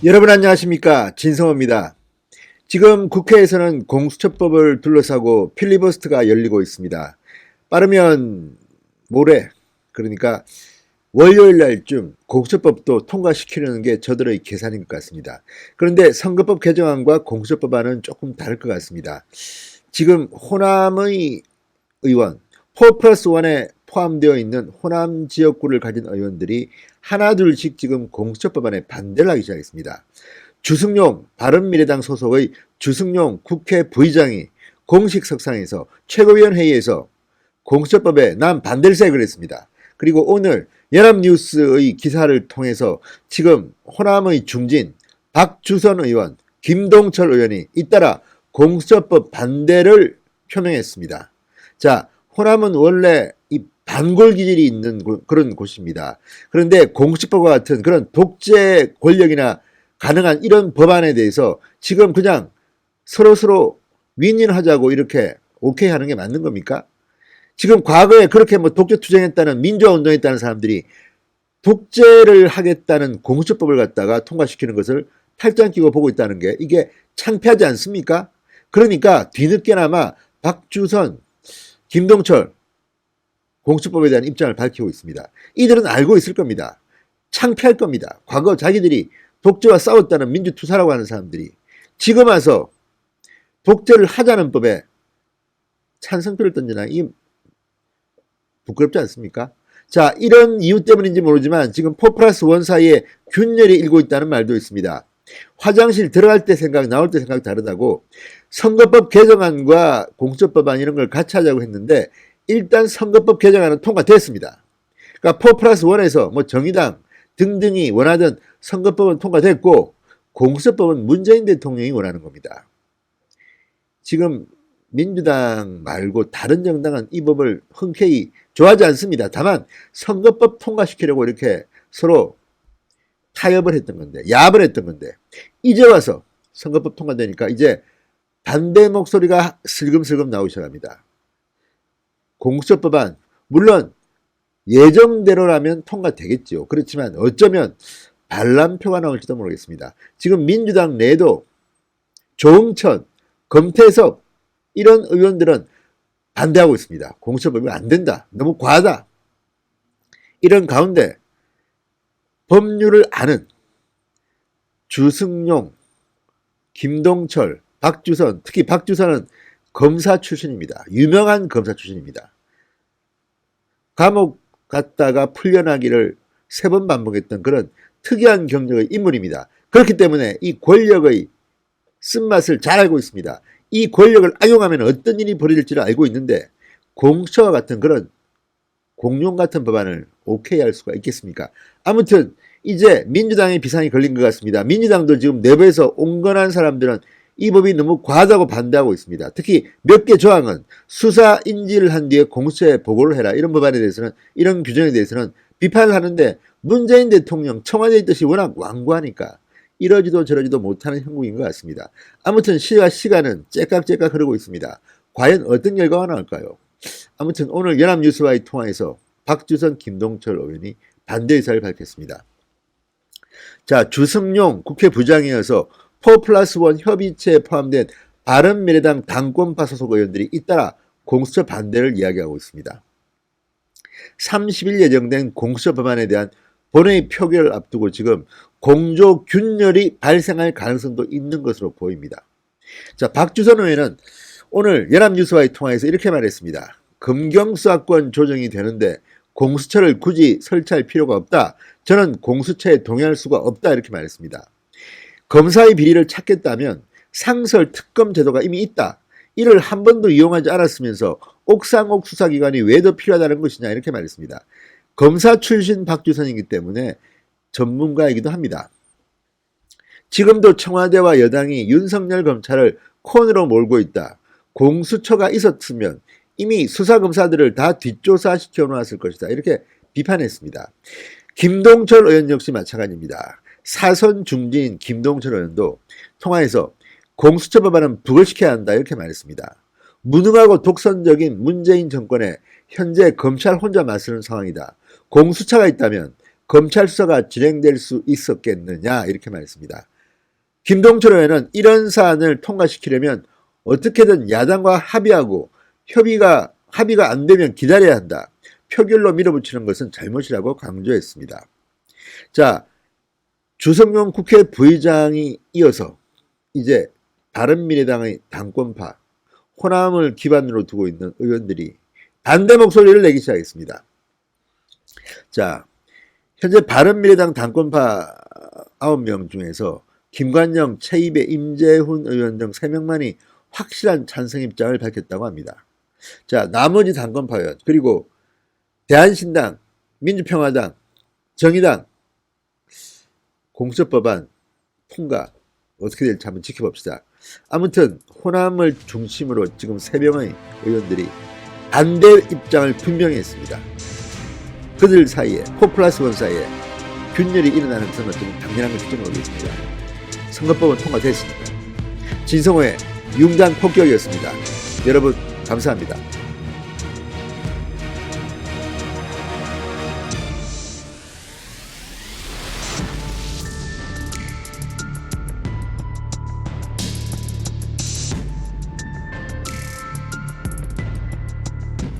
여러분 안녕하십니까, 진성호입니다. 지금 국회에서는 공수처법을 둘러싸고 필리버스터가 열리고 있습니다. 빠르면 모레, 그러니까 월요일 날쯤 공수처법도 통과시키려는 게 저들의 계산인 것 같습니다. 그런데 선거법 개정안과 공수처법안은 조금 다를 것 같습니다. 지금 호남의 의원, 4+1에 포함되어 있는 호남 지역구를 가진 의원들이 하나둘씩 지금 공수처법안에 반대를 하기 시작했습니다. 주승용 바른미래당 소속의 주승용 국회 부의장이 공식 석상에서 최고위원 회의에서 공수처법에 난 반대를 했습니다. 그리고 오늘 연합뉴스의 기사를 통해서 지금 호남의 중진 박주선 의원, 김동철 의원이 잇따라 공수처법 반대를 표명했습니다. 자, 호남은 원래 이 반골 기질이 있는 그런 곳입니다. 그런데 공수처법과 같은 그런 독재 권력이나 가능한 이런 법안에 대해서 지금 그냥 서로 윈윈하자고 이렇게 오케이 하는 게 맞는 겁니까? 지금 과거에 그렇게 뭐 독재 투쟁했다는 민주화 운동했다는 사람들이 독재를 하겠다는 공수처법을 갖다가 통과시키는 것을 팔짱 끼고 보고 있다는 게 이게 창피하지 않습니까? 그러니까 뒤늦게나마 박주선, 김동철 공수처법에 대한 입장을 밝히고 있습니다. 이들은 알고 있을 겁니다. 창피할 겁니다. 과거 자기들이 독재와 싸웠다는 민주투사라고 하는 사람들이 지금 와서 독재를 하자는 법에 찬성표를 던지나 이 부끄럽지 않습니까? 자, 이런 이유 때문인지 모르지만 지금 4+1 사이에 균열이 일고 있다는 말도 있습니다. 화장실 들어갈 때 생각, 나올 때 생각 다르다고 선거법 개정안과 공수처법안 이런 걸 같이 하자고 했는데 일단 선거법 개정안은 통과됐습니다. 그러니까 4+1에서 뭐 정의당 등등이 원하던 선거법은 통과됐고 공수처법은 문재인 대통령이 원하는 겁니다. 지금 민주당 말고 다른 정당은 이 법을 흔쾌히 좋아하지 않습니다. 다만 선거법 통과시키려고 이렇게 서로 타협을 했던 건데, 야합을 했던 건데 이제 와서 선거법 통과되니까 이제 반대 목소리가 슬금슬금 나오기 시작합니다. 공수처법안 물론 예정대로라면 통과되겠죠. 그렇지만 어쩌면 반란표가 나올지도 모르겠습니다. 지금 민주당 내도 조응천, 금태섭 이런 의원들은 반대하고 있습니다. 공수처법이 안 된다. 너무 과하다. 이런 가운데 법률을 아는 주승용, 김동철, 박주선, 특히 박주선은 검사 출신입니다. 유명한 검사 출신입니다. 감옥 갔다가 풀려나기를 3번 반복했던 그런 특이한 경력의 인물입니다. 그렇기 때문에 이 권력의 쓴맛을 잘 알고 있습니다. 이 권력을 악용하면 어떤 일이 벌어질지를 알고 있는데 공수처와 같은 그런 공룡 같은 법안을 오케이 할 수가 있겠습니까? 아무튼 이제 민주당의 비상이 걸린 것 같습니다. 민주당도 지금 내부에서 온건한 사람들은 이 법이 너무 과하다고 반대하고 있습니다. 특히 몇 개 조항은 수사 인지를 한 뒤에 공수처에 보고를 해라. 이런 법안에 대해서는, 이런 규정에 대해서는 비판을 하는데 문재인 대통령 청와대의 뜻이 워낙 완고하니까 이러지도 저러지도 못하는 형국인 것 같습니다. 아무튼 시간은 째깍째깍 흐르고 있습니다. 과연 어떤 결과가 나올까요? 아무튼 오늘 연합뉴스와의 통화에서 박주선, 김동철 의원이 반대 의사를 밝혔습니다. 자, 주승용 국회 부장이어서 4+1 협의체에 포함된 바른미래당 당권파 소속 의원들이 잇따라 공수처 반대를 이야기하고 있습니다. 30일 예정된 공수처 법안에 대한 본회의 표결을 앞두고 지금 공조 균열이 발생할 가능성도 있는 것으로 보입니다. 자, 박주선 의원은 오늘 연합뉴스와의 통화에서 이렇게 말했습니다. 검경수사권 조정이 되는데 공수처를 굳이 설치할 필요가 없다. 저는 공수처에 동의할 수가 없다. 이렇게 말했습니다. 검사의 비리를 찾겠다면 상설 특검 제도가 이미 있다. 이를 한 번도 이용하지 않았으면서 옥상옥 수사기관이 왜 더 필요하다는 것이냐 이렇게 말했습니다. 검사 출신 박주선이기 때문에 전문가이기도 합니다. 지금도 청와대와 여당이 윤석열 검찰을 콘으로 몰고 있다. 공수처가 있었으면 이미 수사검사들을 다 뒷조사시켜 놓았을 것이다. 이렇게 비판했습니다. 김동철 의원 역시 마찬가지입니다. 사선 중진인 김동철 의원도 통화에서 공수처 법안은 부결시켜야 한다 이렇게 말했습니다. 무능하고 독선적인 문재인 정권에 현재 검찰 혼자 맞서는 상황이다. 공수처가 있다면 검찰 수사가 진행될 수 있었겠느냐 이렇게 말했습니다. 김동철 의원은 이런 사안을 통과시키려면 어떻게든 야당과 합의하고 합의가 안 되면 기다려야 한다. 표결로 밀어붙이는 것은 잘못이라고 강조했습니다. 자, 주성용 국회 부의장이 이어서 이제 바른미래당의 당권파, 호남을 기반으로 두고 있는 의원들이 반대 목소리를 내기 시작했습니다. 자, 현재 바른미래당 당권파 9명 중에서 김관영, 최이배, 임재훈 의원 등 3명만이 확실한 찬성 입장을 밝혔다고 합니다. 자, 나머지 당권파 의원, 그리고 대한신당, 민주평화당, 정의당, 공수처법안 통과 어떻게 될지 한번 지켜봅시다. 아무튼 호남을 중심으로 지금 3명의 의원들이 반대 입장을 분명히 했습니다. 그들 사이에, 4+1 사이에 균열이 일어나는 것은 좀 당연한 것이 좀 오겠습니다. 선거법은 통과됐습니다. 진성호의 융단 폭격이었습니다. 여러분 감사합니다.